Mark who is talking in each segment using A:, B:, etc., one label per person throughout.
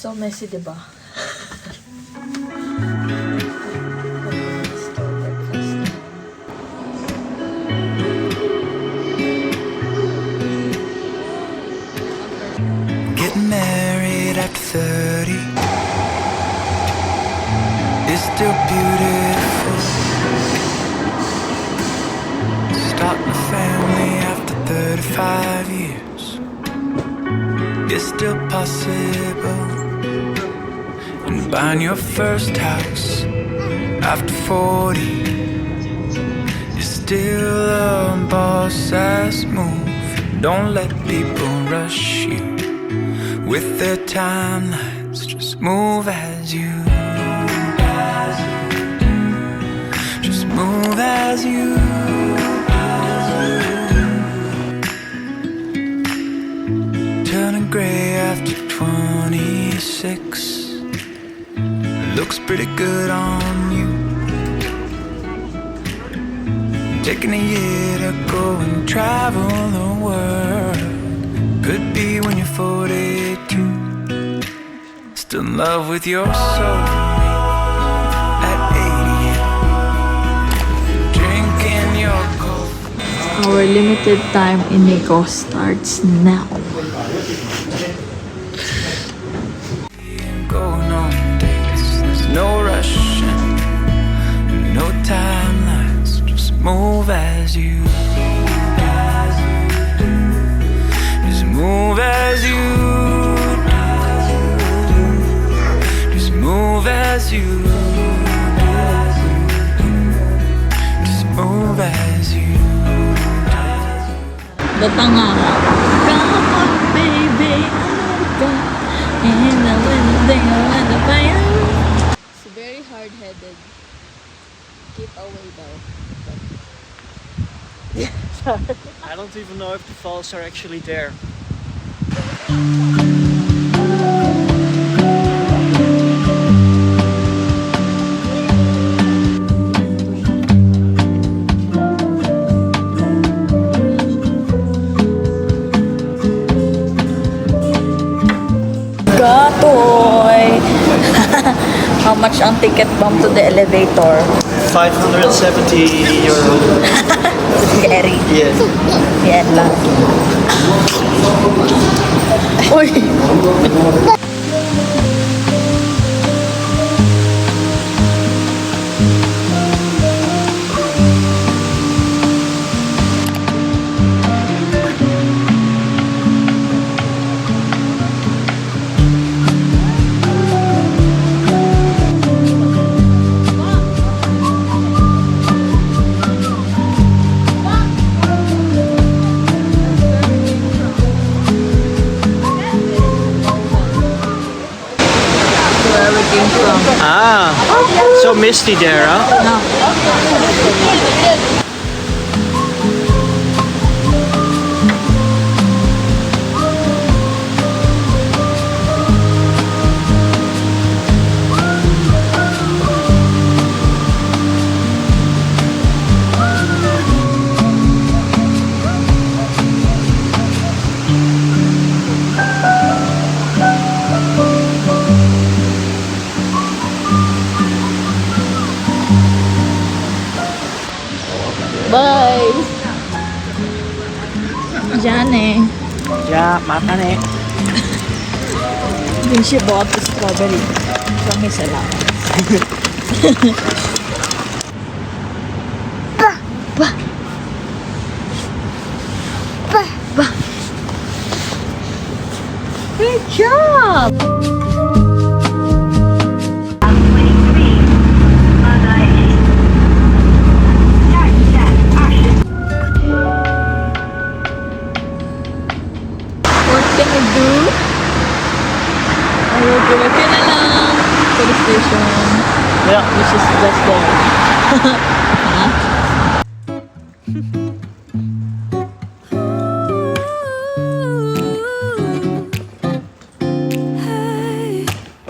A: So messy, diba?
B: Getting married after 30 is still beautiful. Starting a family after 35 years is still possible. And buying your first house after 40 is still a boss-ass move. Don't let people rush you with their timelines. Just move as you just move as you turning gray after 26 looks pretty good on you. Taking a year to go and travel the world. Could be when you're 42, still in love with your soul. At 80, drinking your coffee.
A: Our limited time in Nikko starts now.
B: Going on dates, there's no rushing, no timelines. Just move as you. Just move as you. Just move as you. Just move as you.
A: Datang nga. Come on, baby. It's very hard-headed. Keep away though.
C: I don't even know if the falls are actually there.
A: Gatoy! How much ang ticket bomb to the elevator?
C: 570 euro.
A: Scary.
C: Yes.
A: Yan lang. Uy! Where we came from.
C: Ah, so misty there, huh?
A: No. Bye! Diyan eh.
C: Yeah, makan eh.
A: Then she bought the strawberry from his allowance. Good job! What can we do? Ayoko na lang to the station,
C: Yeah.
A: which is just there. Huh?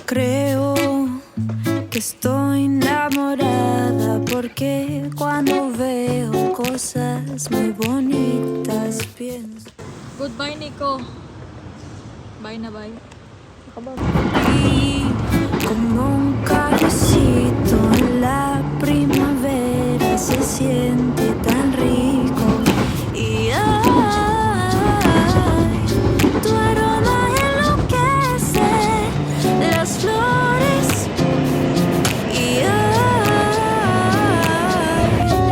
D: Creo que estoy enamorada porque cuando veo cosas muy bonitas pienso.
A: Goodbye, Nikko. Bye na bye.
D: Y aquí, como un cafecito en la primavera, se siente tan rico. Y ay, tu aroma enloquece las flores. Y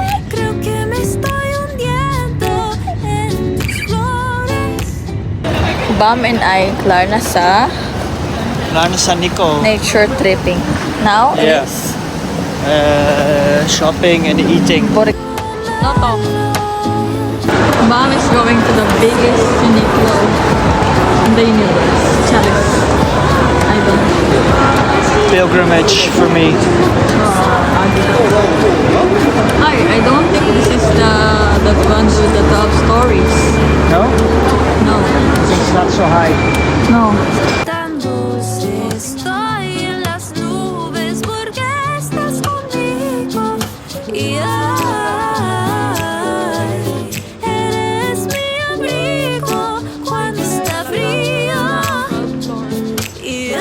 D: ay, creo que me estoy hundiendo en tus flores.
A: Bam and I, klar na sa
C: Sa Nikko.
A: nature tripping. Now
C: Yeah.
A: is
C: Shopping and eating.
A: Noto. Bam is going to the biggest Uniqlo in the universe. Challenge. I don't know.
C: Pilgrimage for me.
A: I don't think this is the one with the top stories.
C: No?
A: No.
C: It's not so high.
A: No.
D: Estoy en las nubes porque estás conmigo. Y ay, eres mi abrigo cuando está frío. Y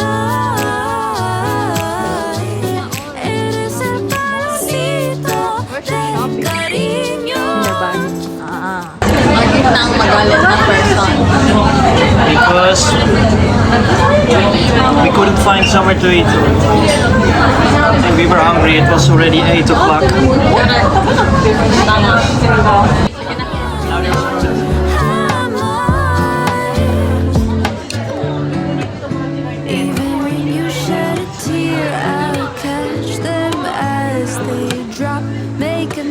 D: ay, eres el pedacito de cariño.
A: Bakit nang magalit na person?
C: Because we couldn't find somewhere to eat. And we were hungry. It was already 8 o'clock.
A: Tama.
D: Even when you shed a tear, I'll catch them as they drop. Make a